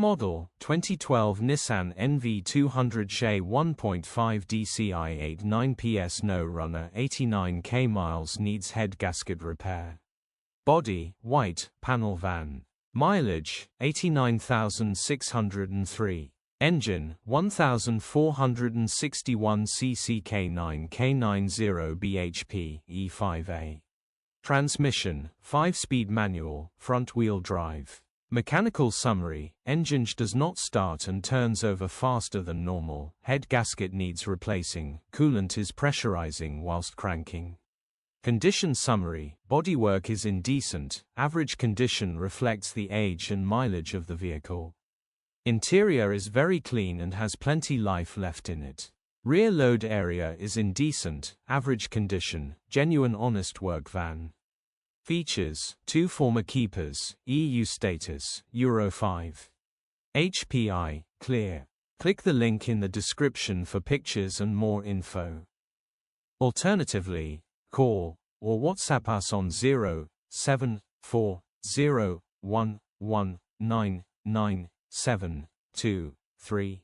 model, 2012 Nissan NV200 SE 1.5 dCi 89 PS no runner 89k miles needs head gasket repair. Body, white, panel van. Mileage, 89,603. Engine, 1461 cc K9 bhp E5A. Transmission, 5-speed manual, front-wheel drive. Mechanical summary: Enginge does not start and turns over faster than normal. Head gasket needs replacing. Coolant is pressurizing whilst cranking. Condition summary: bodywork is indecent. Average condition reflects the age and mileage of the vehicle. Interior is very clean and has plenty life left in it. Rear load area is indecent. Average condition. Genuine honest work van. Features: 2 former keepers, EU status, Euro 5. HPI, clear. Click the link in the description for pictures and more info. Alternatively, call or WhatsApp us on 07401199723.